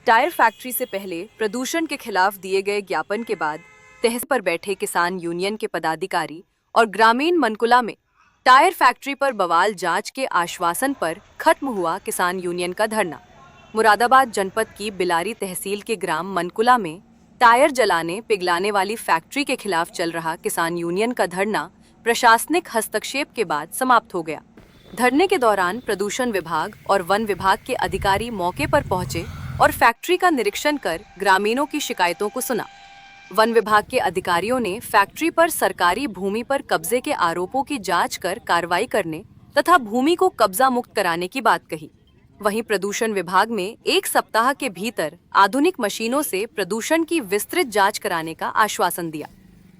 Tyre factory से पहले प्रदूषण के खिलाफ दिए गए ज्ञापन के बाद तहसील पर बैठे किसान यूनियन के पदाधिकारी और ग्रामीण मनकुला में टायर फैक्ट्री पर बवाल जांच के आश्वासन पर खत्म हुआ किसान यूनियन का धरना। मुरादाबाद जनपद की बिलारी तहसील के ग्राम मनकुला में टायर जलाने पिघलाने वाली फैक्ट्री के खिलाफ चल रहा किसान यूनियन का धरना प्रशासनिक हस्तक्षेप के बाद समाप्त हो गया। धरने के दौरान प्रदूषण विभाग और वन विभाग के अधिकारी मौके पर पहुंचे और फैक्ट्री का निरीक्षण कर ग्रामीणों की शिकायतों को सुना। वन विभाग के अधिकारियों ने फैक्ट्री पर सरकारी भूमि पर कब्जे के आरोपों की जांच कर कार्रवाई करने तथा भूमि को कब्जा मुक्त कराने की बात कही। वहीं प्रदूषण विभाग में 1 सप्ताह के भीतर आधुनिक मशीनों से प्रदूषण की विस्तृत जांच कराने का आश्वासन दिया।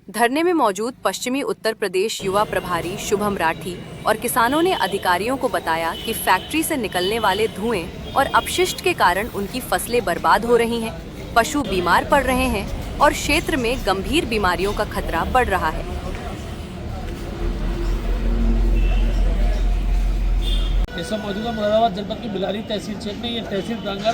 धरने में मौजूद पश्चिमी उत्तर प्रदेश युवा प्रभारी शुभम राठी और किसानों ने अधिकारियों को बताया कि फैक्ट्री से निकलने वाले धुएं और अपशिष्ट के कारण उनकी फसलें बर्बाद हो रही हैं, पशु बीमार पड़ रहे हैं और क्षेत्र में गंभीर बीमारियों का खतरा बढ़ रहा है। इस समय मौजूदा मुरादाबाद जनपद की बिलारी तहसील क्षेत्र में ये तहसील प्रांगण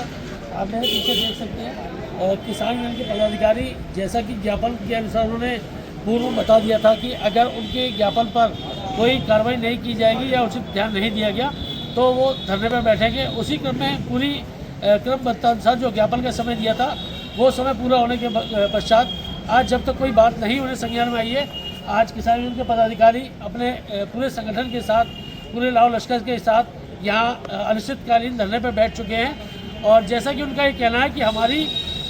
आप मेरे पीछे देख सकते हैं। और किसान यूनियन के पदाधिकारी जैसा कि ज्ञापन के अनुसार उन्होंने पूर्व में बता दिया था कि अगर उनके ज्ञापन पर कोई कार्रवाई नहीं की जाएगी या उचित ध्यान नहीं दिया गया तो वो धरने पर बैठेंगे। उसी क्रम में पूरी क्रमबद्धानुसार जो ज्ञापन का समय दिया था वो समय पूरा होने के पश्चात आज जब तक कोई बात नहीं उन्हें संज्ञान में आई है, आज किसान यूनियन के पदाधिकारी अपने पूरे संगठन के साथ, पूरे लाव लश्कर के साथ यहाँ अनिश्चितकालीन धरने पर बैठ चुके हैं। और जैसा कि उनका ये कहना है कि हमारी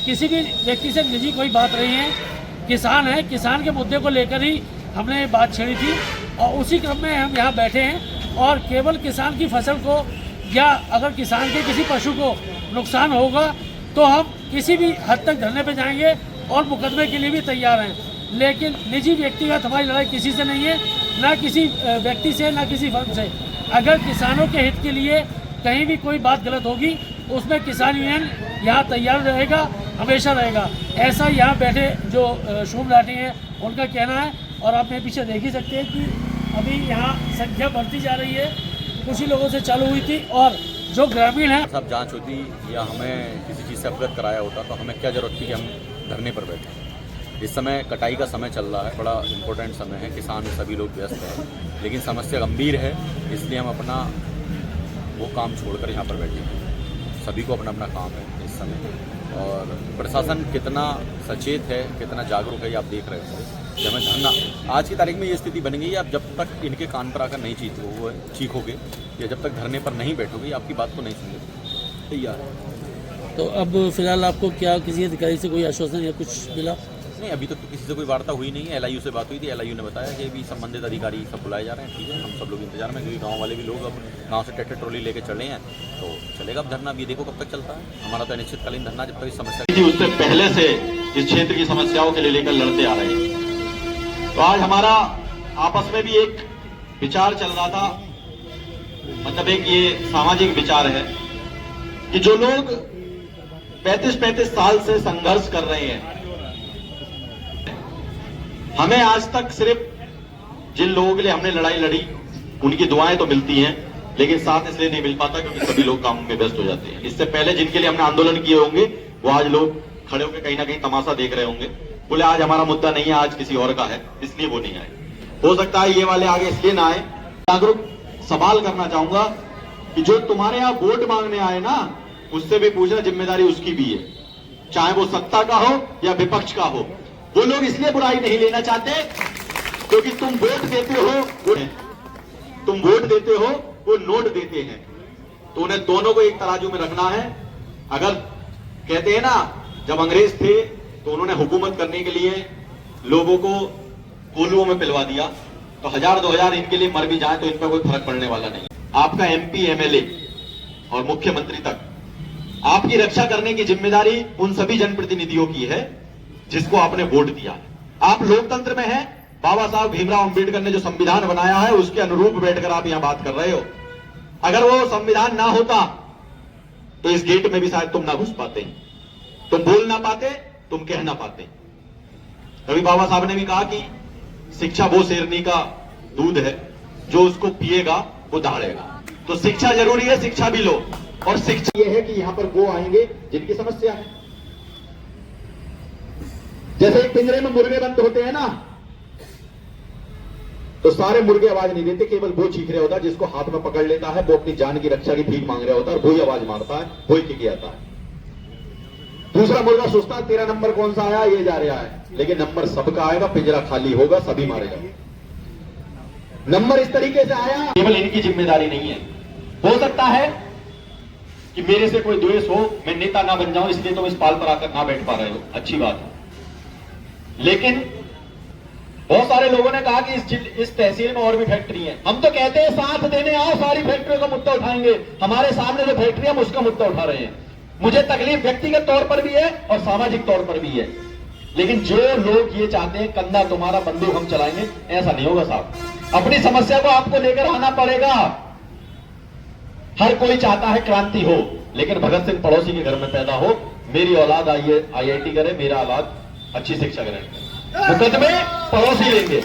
किसी भी व्यक्ति से निजी कोई बात नहीं है, किसान है, किसान के मुद्दे को लेकर ही हमने बात छेड़ी थी और उसी क्रम में हम यहाँ बैठे हैं। और केवल किसान की फसल को या अगर किसान के किसी पशु को नुकसान होगा तो हम किसी भी हद तक धरने पे जाएंगे और मुकदमे के लिए भी तैयार हैं। लेकिन निजी व्यक्तिगत हमारी लड़ाई किसी से नहीं है, ना किसी व्यक्ति से, ना किसी फर्म से। अगर किसानों के हित के लिए कहीं भी कोई बात गलत होगी उसमें किसान यूनियन यहाँ तैयार रहेगा, हमेशा रहेगा। ऐसा यहाँ बैठे जो शुभम राठी हैं उनका कहना है। और आप मेरे पीछे देख ही सकते हैं कि अभी यहाँ संख्या बढ़ती जा रही है, कुछ ही लोगों से चालू हुई थी। और जो ग्रामीण है सब जांच होती या हमें किसी चीज़ से अवगत कराया होता तो हमें क्या ज़रूरत थी कि हम धरने पर बैठे। इस समय कटाई का समय चल रहा है, बड़ा इम्पोर्टेंट समय है, किसान सभी लोग व्यस्त हैं, लेकिन समस्या गंभीर है, इसलिए हम अपना वो काम छोड़कर यहाँ पर बैठे हैं। सभी को अपना अपना काम है इस समय। और प्रशासन कितना सचेत है, कितना जागरूक है, ये आप देख रहे हो। जब हमें धरना आज की तारीख में ये स्थिति बन गई है, आप जब तक इनके कान पर आकर नहीं चीखोगे या जब तक धरने पर नहीं बैठोगे आपकी बात को नहीं सुनेंगे। तैयार है। तो अब फिलहाल आपको क्या किसी अधिकारी से कोई आश्वासन या कुछ मिला? नहीं, अभी तक तो किसी से कोई वार्ता हुई नहीं है। LIU से बात हुई थी, LIU ने बताया कि अभी संबंधित अधिकारी सब बुलाए जा रहे हैं। ठीक है, हम सब लोग इंतजार में, क्योंकि गांव वाले भी लोग अब गांव से ट्रैक्टर ट्रॉली लेके चले हैं तो चलेगा अब धरना। अब ये देखो कब तक चलता है। हमारा तो अनिश्चितकालीन धरना जब तक इस समस्या उससे पहले से इस क्षेत्र की समस्याओं के लिए लेकर लड़ते आ रहे हैं। तो आज हमारा आपस में भी एक विचार चल रहा था, मतलब एक ये सामाजिक विचार है कि जो लोग 35-35 साल से संघर्ष कर रहे हैं, हमें आज तक सिर्फ जिन लोगों के लिए हमने लड़ाई लड़ी उनकी दुआएं तो मिलती हैं, लेकिन साथ इसलिए नहीं मिल पाता क्योंकि सभी लोग काम में व्यस्त हो जाते हैं। इससे पहले जिनके लिए हमने आंदोलन किए होंगे वो आज लोग खड़े होकर कहीं ना कहीं तमाशा देख रहे होंगे, बोले आज हमारा मुद्दा नहीं है, आज किसी और का है, इसलिए वो नहीं आए। हो सकता है ये वाले आगे इसलिए ना आए। जागरूक सवाल करना चाहूंगा कि जो तुम्हारे यहाँ वोट मांगने आए ना, उससे भी पूछना जिम्मेदारी उसकी भी है, चाहे वो सत्ता का हो या विपक्ष का हो। वो लोग इसलिए बुराई नहीं लेना चाहते क्योंकि तुम वोट देते हो, वो नोट देते हैं, तो उन्हें दोनों को एक तराजू में रखना है। अगर कहते हैं ना, जब अंग्रेज थे तो उन्होंने हुकूमत करने के लिए लोगों को कोलुओं में पिलवा दिया, तो 1000-2000 इनके लिए मर भी जाए तो इन पर कोई फर्क पड़ने वाला नहीं। आपका MP MLA और मुख्यमंत्री तक आपकी रक्षा करने की जिम्मेदारी उन सभी जनप्रतिनिधियों की है जिसको आपने वोट दिया है। आप लोकतंत्र में हैं, बाबा साहब भीमराव अंबेडकर ने जो संविधान बनाया है उसके अनुरूप बैठकर आप यहां बात कर रहे हो। अगर वो संविधान ना होता तो इस गेट में भी शायद तुम ना घुस पाते, तुम बोल ना पाते, तुम कह ना पाते। कभी बाबा साहब ने भी कहा कि शिक्षा वो शेरनी का दूध है, जो उसको पिएगा वो दहाड़ेगा। तो शिक्षा जरूरी है, शिक्षा भी लो। और शिक्षा ये है कि यहां पर वो आएंगे जिनकी समस्या है। जैसे एक पिंजरे में मुर्गे बंद होते हैं ना, तो सारे मुर्गे आवाज नहीं देते, केवल वो चीख रहा होता है जिसको हाथ में पकड़ लेता है, वो अपनी जान की रक्षा की भीख मांग रहा होता है और वही आवाज मारता है, वही किकियाता है। दूसरा मुर्गा सोचता है तेरा नंबर कौन सा आया, ये जा रहा है, लेकिन नंबर सबका आएगा, पिंजरा खाली होगा, सभी मारे जाएंगे। नंबर इस तरीके से आया, केवल इनकी जिम्मेदारी नहीं है। हो सकता है कि मेरे से कोई द्वेष हो, मैं नेता ना बन जाऊं, इसलिए तुम इस पाल पर आकर ना बैठ पा रहे हो, अच्छी बात है। लेकिन बहुत सारे लोगों ने कहा कि इस तहसील में और भी फैक्ट्री है। हम तो कहते हैं साथ देने आओ, सारी फैक्ट्रियों का मुद्दा उठाएंगे। हमारे सामने जो फैक्ट्री हम उसका मुद्दा उठा रहे हैं। मुझे तकलीफ व्यक्तिगत तौर पर भी है और सामाजिक तौर पर भी है, लेकिन जो लोग ये चाहते हैं कंधा तुम्हारा बंदूक हम चलाएंगे, ऐसा नहीं होगा साहब। अपनी समस्या को आपको लेकर आना पड़ेगा। हर कोई चाहता है क्रांति हो, लेकिन भगत सिंह पड़ोसी के घर में पैदा हो, मेरी औलाद IIT करे, मेरा औलाद अच्छी शिक्षा करे, मुकदमे पड़ोसी लेंगे।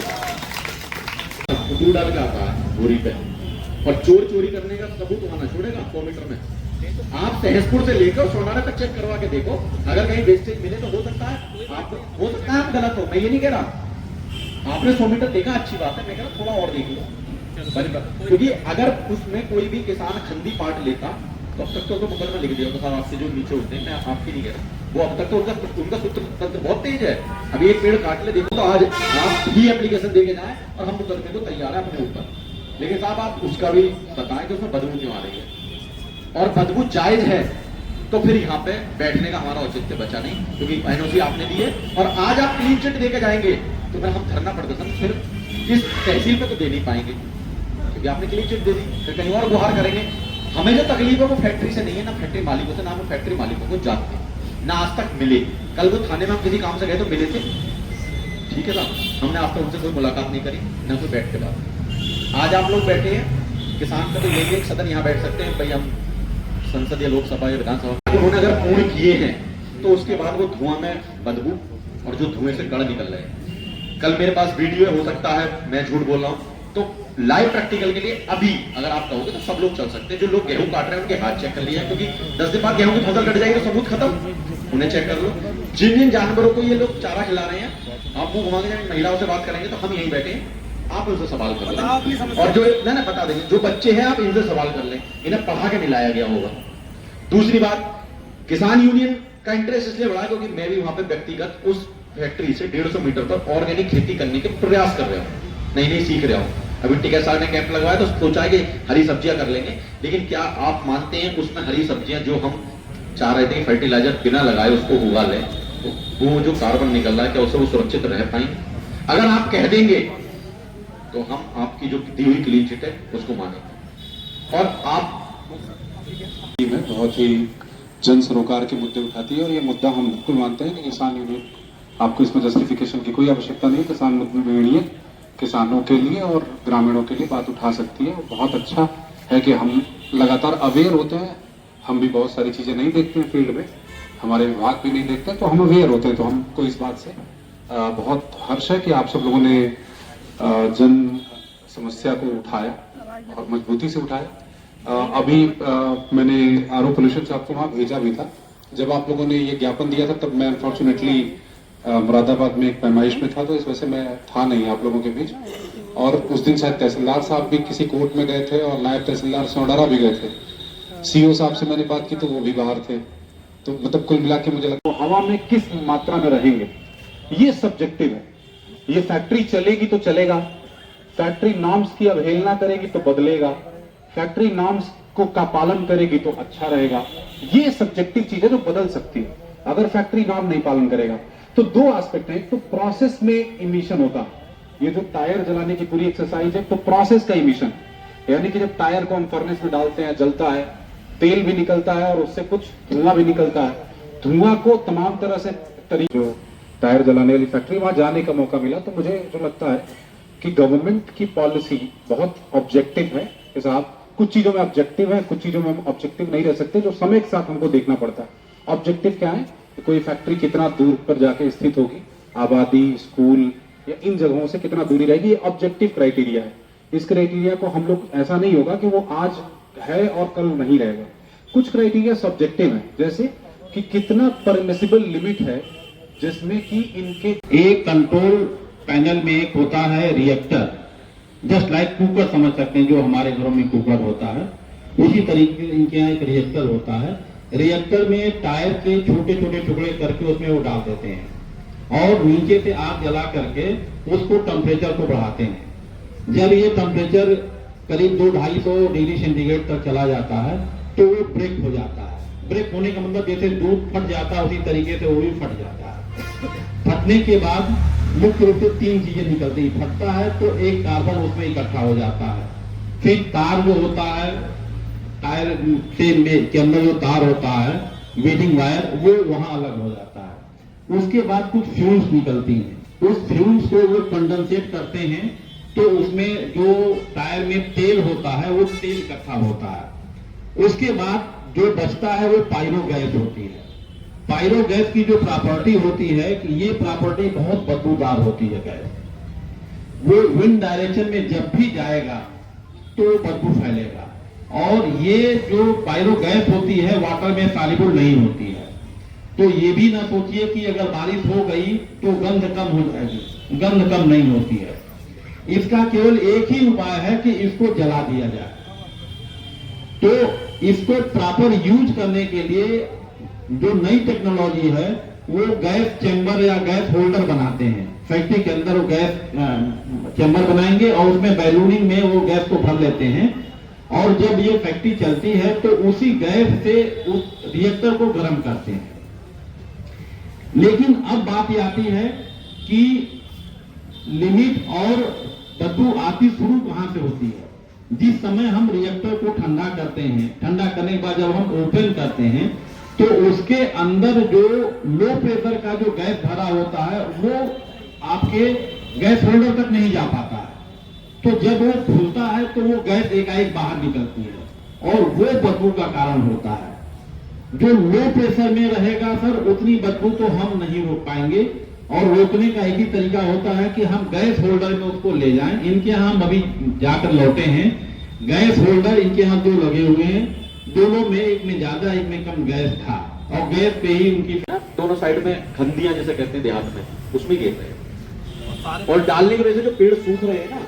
डाल के आता है बोरी पे, और चोर चोरी करने का सबूत वहां न छोड़ेगा 100 मीटर में। आप सहसपुर से लेकर सोनारा तक चेक करवा के देखो, अगर कहीं वेस्टेज मिले तो हो सकता है आप गलत हो, मैं ये नहीं कह रहा। आपने 100 मीटर देखा, अच्छी बात है, मैं कह रहा थोड़ा और देख लो, क्योंकि अगर उसमें कोई भी किसान खंडी पाट लेता तो अब तक तो मुकदमा लिख दिया होता। आपसे जो नीचे उठते हैं, मैं आपकी नहीं कह रहा, वो अब तक तो उनका सूत्र तंत्र बहुत तेज है। अभी एक पेड़ काट ले देखो तो आज आप भी एप्लीकेशन देके जाए और हम मुकदमे को तैयार है अपने ऊपर, लेकिन साहब आप उसका भी बताएं कि उसमें बदबू क्यों आ रही है, और बदबू जायज है तो फिर यहाँ पे बैठने का हमारा औचित्य बचा नहीं, क्योंकि NOC आपने दी है और आज आप क्लीन चिट देके जाएंगे तो फिर हम धरना प्रदर्शन फिर इस तहसील पे तो दे नहीं पाएंगे, क्योंकि आपने क्लीन चिट दे दी, फिर कहीं और गुहार करेंगे। हमें जो तकलीफ है वो फैक्ट्री से नहीं है, ना फैक्ट्री मालिकों से, ना हम फैक्ट्री मालिकों को जानते, ना आज तक मिले। कल वो थाने में हम किसी काम से गए तो मिले थे, ठीक है साहब, हमने आज तक उनसे कोई मुलाकात नहीं करी, ना कोई बैठ के बात। आज आप लोग बैठे हैं, किसान का तो यही एक सदन यहाँ बैठ सकते हैं भाई, हम संसद या लोकसभा या विधानसभा उन्होंने अगर पूर्ण किए हैं तो उसके बाद वो धुआं में बदबू और जो धुएं से गड़ निकल रहे हैं। कल मेरे पास वीडियो हो सकता है मैं झूठ बोल रहा हूं, तो लाइव प्रैक्टिकल के लिए अभी अगर आप कहोगे तो सब लोग चल सकते हैं। जो लोग गेहूं काट रहे हैं उनके हाथ चेक कर लिए हैं, क्योंकि 10 दिन बाद गेहूं की फसल कट जाएगी तो सबूत खत्म, उन्हें चेक कर लो। जिन जिन जानवरों को ये लोग चारा खिला रहे हैं, आप मुंह घुमा के जब महिलाओं से बात करेंगे तो हम यहीं बैठे हैं, आप उनसे सवाल कर लें, और जो ना बता देंगे, जो बच्चे हैं आप इनसे सवाल कर लें, इन्हें पढ़ा के मिलाया गया होगा। दूसरी बात, किसान यूनियन का इंटरेस्ट इसलिए बढ़ा क्योंकि मैं भी वहां पे व्यक्तिगत उस फैक्ट्री से 150 मीटर पर ऑर्गेनिक खेती करने के प्रयास कर रहा हूँ, नहीं सीख रहा हूँ। अभी टिकैत साहब ने कैंप लगवाया तो सोचा है कि हरी सब्जियां कर लेंगे, लेकिन क्या आप मानते हैं उसमें हरी सब्जियां जो हम चाह रहे थे कि फर्टिलाइजर बिना लगाए उसको उगा लें, तो वो जो कार्बन निकल रहा है क्या उससे वो सुरक्षित रह पाएंगे? अगर आप कह देंगे तो हम आपकी जो दी हुई क्लीन चिट है उसको मानेंगे। और आप में बहुत ही जन सरोकार के मुद्दे उठाती है, और ये मुद्दा हम बिल्कुल मानते हैं कि किसान यूनियन, आपको इसमें जस्टिफिकेशन की कोई आवश्यकता नहीं, किसान यूनियन किसानों के लिए और ग्रामीणों के लिए बात उठा सकती है। बहुत अच्छा है कि हम लगातार अवेयर होते हैं, हम भी बहुत सारी चीज़ें नहीं देखते हैं फील्ड में, हमारे विभाग भी नहीं देखते, तो हम अवेयर होते हैं, तो हमको इस बात से बहुत हर्ष है कि आप सब लोगों ने जन समस्या को उठाया और मजबूती से उठाया। अभी मैंने RO पोल्यूशन साहब को वहाँ भेजा भी था। जब आप लोगों ने ये ज्ञापन दिया था तब मैं अनफॉर्चुनेटली मुरादाबाद में एक पैमाइश में था, तो इस वजह से मैं था नहीं आप लोगों के बीच। और उस दिन शायद तहसीलदार साहब भी किसी कोर्ट में गए थे और नायब तहसीलदार सोनारा भी गए थे। CO साहब से मैंने बात की तो वो भी बाहर थे। तो मतलब कुल मिला के मुझे लगता है हवा में किस मात्रा में रहेंगे ये सब्जेक्टिव है। ये फैक्ट्री चलेगी तो चलेगा, फैक्ट्री नॉर्म्स की अवहेलना करेगी तो बदलेगा, फैक्ट्री नॉर्म्स को का पालन करेगी तो अच्छा रहेगा। ये सब्जेक्टिव चीजें जो बदल सकती है अगर फैक्ट्री नॉर्म नहीं पालन करेगा। तो दो एस्पेक्ट है, तो प्रोसेस में इमिशन होता, ये जो टायर जलाने की पूरी एक्सरसाइज है तो प्रोसेस का इमिशन, यानी कि जब टायर को हम फर्नेस में डालते हैं जलता है, तेल भी निकलता है और उससे कुछ धुआं भी निकलता है। धुआं को तमाम तरह से जो टायर जलाने वाली फैक्ट्री वहां जाने का मौका मिला, तो मुझे जो लगता है कि गवर्नमेंट की पॉलिसी बहुत ऑब्जेक्टिव है कि साहब कुछ चीजों में ऑब्जेक्टिव है, कुछ चीजों में हम ऑब्जेक्टिव नहीं रह सकते, जो समय के साथ हमको देखना पड़ता है। ऑब्जेक्टिव क्या है कि कोई फैक्ट्री कितना दूर पर जाके स्थित होगी, आबादी, स्कूल या इन जगहों से कितना दूरी रहेगी, ये ऑब्जेक्टिव क्राइटेरिया है। इस क्राइटेरिया को हम लोग ऐसा नहीं होगा कि वो आज है और कल नहीं रहेगा। कुछ क्राइटेरिया सब्जेक्टिव है, जैसे कि कितना परमिसिबल लिमिट है जिसमें कि इनके एक कंट्रोल पैनल में एक होता है रिएक्टर, जस्ट लाइक कुकर समझ सकते हैं, जो हमारे घरों में कुकर होता है उसी तरीके से इनके यहाँ एक रिएक्टर होता है। रिएक्टर में टायर के छोटे छोटे टुकड़े करके उसमें वो डाल देते हैं और नीचे से आग जला करके उसको टेम्परेचर को बढ़ाते हैं। जब ये टेम्परेचर करीब 200-250 डिग्री सेंटीग्रेड तक चला जाता है तो वो ब्रेक हो जाता है। ब्रेक होने का मतलब जैसे दूध फट जाता है उसी तरीके से वो भी फट जाता है। फटने के बाद मुख्य रूप से 3 चीजें निकलती है। फटता है तो एक कार्बन उसमें इकट्ठा हो जाता है, फिर तार जो होता है, टायर के अंदर जो तार होता है वेटिंग वायर, वो वहां अलग हो जाता है। उसके बाद कुछ फ्यूम्स निकलती हैं, उस फ्यूम्स को वो कंडेंसेट करते हैं तो उसमें जो टायर में तेल होता है वो तेल इकट्ठा होता है। उसके बाद जो बचता है वो पायरो गैस होती है। पायरो गैस की जो प्रॉपर्टी होती है कि ये प्रॉपर्टी बहुत बदबूदार होती है गैस। वो विंड डायरेक्शन में जब भी जाएगा तो बदबू फैलेगा, और ये जो पायरो गैस होती है वाटर में सॉल्युबल नहीं होती है। तो ये भी ना सोचिए कि अगर बारिश हो गई तो गंध कम हो जाएगी, गंध कम नहीं होती है। इसका केवल एक ही उपाय है कि इसको जला दिया जाए। तो इसको प्रॉपर यूज करने के लिए जो नई टेक्नोलॉजी है वो गैस चेंबर या गैस होल्डर बनाते हैं। फैक्ट्री के अंदर वो गैस चेंबर बनाएंगे और उसमें बैलूनिंग में वो गैस को भर लेते हैं, और जब ये फैक्ट्री चलती है तो उसी गैस से उस रिएक्टर को गर्म करते हैं। लेकिन अब बात ये आती है कि लिमिट और बदबू आती शुरू कहां से होती है। जिस समय हम रिएक्टर को ठंडा करते हैं, ठंडा करने के बाद जब हम ओपन करते हैं तो उसके अंदर जो लो प्रेशर का जो गैस भरा होता है वो आपके गैस होल्डर तक नहीं जा पाता है। तो जब वो खुलता है तो वो गैस एकाएक बाहर निकलती है और वो बदबू का कारण होता है। जो लो प्रेशर में रहेगा सर उतनी बदबू तो हम नहीं रोक पाएंगे, और रोकने का एक ही तरीका होता है कि हम गैस होल्डर में उसको ले जाएं। इनके यहाँ हम अभी जाकर लौटे हैं, गैस होल्डर इनके यहाँ 2 लगे हुए हैं, दोनों में एक में ज्यादा एक में कम गैस था, और गैस पे ही उनकी दोनों साइड में खंदियां जैसे कहते हैं देहात में, उसमें गिर रहे हैं। और डालने की वजह से जो पेड़ सूख रहे हैं ना,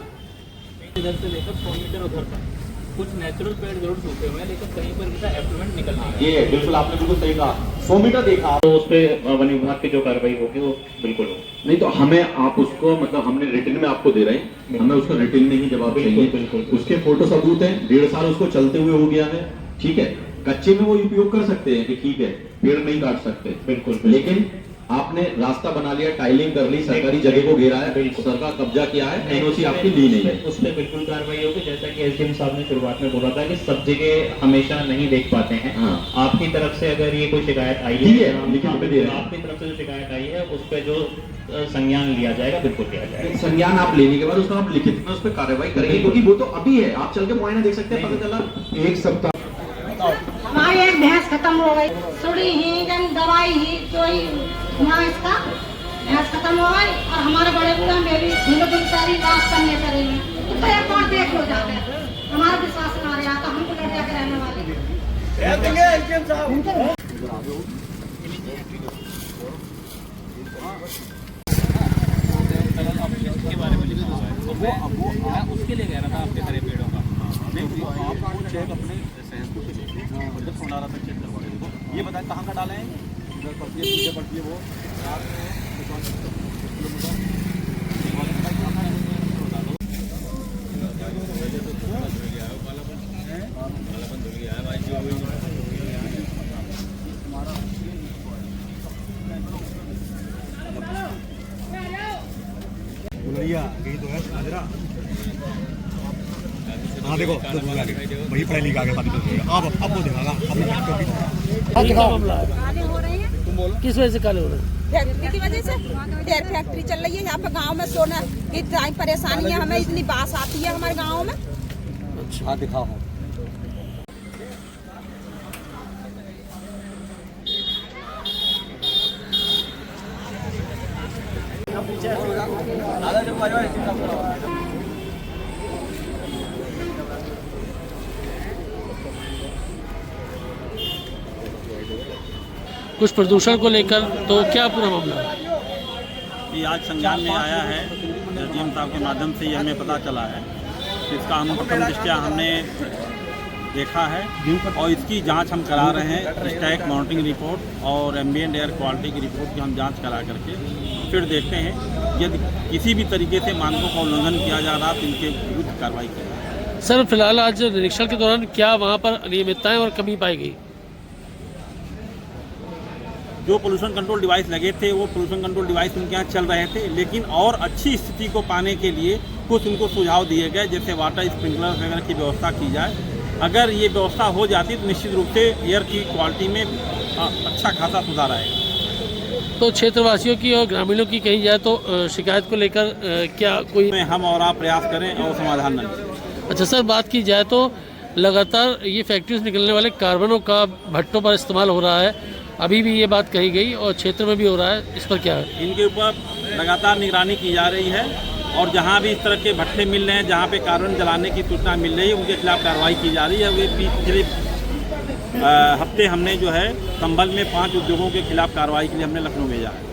इधर से लेकर 100 मीटर उधर तक कुछ नेचुरल पेड़ जरूर सूखे हुए हैं, लेकिन कहीं पर इनका एफ्लुएंट निकल रहा है। ये बिल्कुल आपने बिल्कुल सही कहा, 100 मीटर देखा तो उस पर वन विभाग की जो कार्रवाई होगी वो बिल्कुल हो। नहीं तो हमें आप उसको मतलब हमने रिटर्न में आपको दे रहे हैं, हमें उसको रिटर्न में ही जवाब चाहिए। बिल्कुल। उसके फोटो सबूत हैं, 1.5 साल उसको चलते हुए हो गया है, ठीक है। कच्चे में वो उपयोग कर सकते हैं कि ठीक है पेड़ नहीं काट सकते, बिल्कुल। लेकिन आपने रास्ता बना लिया, टाइलिंग कर ली, सरकारी जगह को घेरा है, सरकार कब्जा किया है, एनओसी आपकी ली नहीं है। उस पर बिल्कुल कार्रवाई होगी। जैसा कि एसडीएम साहब ने शुरुआत में बोला था कि सब जगह हमेशा नहीं देख पाते हैं। हाँ। आपकी तरफ से अगर ये कोई शिकायत आई ठीक है, है, लिखित में दे रहे हैं। आपकी तरफ से जो शिकायत आई है उस पर जो संज्ञान लिया जाएगा बिल्कुल लिया जाएगा। संज्ञान आप लेने के बाद उसका आप लिखित में उस पर कार्रवाई करेंगे, क्योंकि वो तो अभी है, आप चल के मुआयना देख सकते हैं, पता चला 1 सप्ताह। हमारी एक भैंस खत्म हो गई, सुड़ी ही जन दवाई ही जो ही यहाँ इसका भैंस खत्म हो गई, और हमारे बड़े बूढ़ा में भी धुल सारी रात करने करेंगे तो एक बार देख लो जाते हमारा विश्वास ना रहा तो हमको लड़ जाकर रहने वाले के बारे में लिखा हुआ है, तो वो मैं उसके लिए कह रहा था आपके हरे पेड़ों का। आप चेक अपने सहसपुर से लीजिए, और जब सोनारा तक चेक करवा देखो, ये बताएं कहाँ का डाले हैं, इधर पड़ती है, पड़ती है वो कहीं तो है हाजरा। हाँ देखो तो वही पढ़े लिखा आगे बात करेगा। अब वो देगा किस वजह से काले हो रहे हैं? फैक्ट्री की वजह से, डेयर फैक्ट्री चल रही है यहाँ पे गांव में, सोना की परेशानी है, हमें इतनी बास आती है हमारे गांव में। अच्छा दिखाओ। कुछ प्रदूषण को लेकर, तो क्या पूरा मामला है? ये आज संज्ञान में आया है, एसडीएम साहब के माध्यम से ये हमें पता चला है। इसका हम प्रथम दृष्टया हमने देखा है और इसकी जांच हम करा रहे हैं। स्टैक मॉनिटरिंग रिपोर्ट और एम्बिएंट एयर क्वालिटी की रिपोर्ट की हम जांच करा करके फिर देखते हैं यदि किसी भी तरीके से मानकों का उल्लंघन किया जा रहा तो इनके विरुद्ध कार्रवाई की जाए। सर फिलहाल आज निरीक्षण के दौरान क्या वहाँ पर अनियमितताएं और कमी पाई गई? जो पोल्यूशन कंट्रोल डिवाइस लगे थे वो पोल्यूशन कंट्रोल डिवाइस उनके यहाँ चल रहे थे, लेकिन और अच्छी स्थिति को पाने के लिए कुछ उनको सुझाव दिए गए, जैसे वाटर स्प्रिंकलर वगैरह की व्यवस्था की जाए। अगर ये व्यवस्था हो जाती तो निश्चित रूप से एयर की क्वालिटी में अच्छा खासा सुधार आएगा। तो क्षेत्रवासियों की और ग्रामीणों की कही जाए तो शिकायत को लेकर क्या कोई हम और आप प्रयास करें और समाधान न मिले। अच्छा सर, बात की जाए तो लगातार ये फैक्ट्री से निकलने वाले कार्बनों का भट्टों पर इस्तेमाल हो रहा है, अभी भी ये बात कही गई और क्षेत्र में भी हो रहा है, इस पर क्या है? इनके ऊपर लगातार निगरानी की जा रही है और जहाँ भी इस तरह के भट्टे मिल रहे हैं, जहाँ पे कार्बन जलाने की सूचना मिल रही है, उनके खिलाफ कार्रवाई की जा रही है। वे पिछले हफ्ते हमने जो है संभल में 5 उद्योगों के खिलाफ कार्रवाई के लिए हमने लखनऊ भेजा है।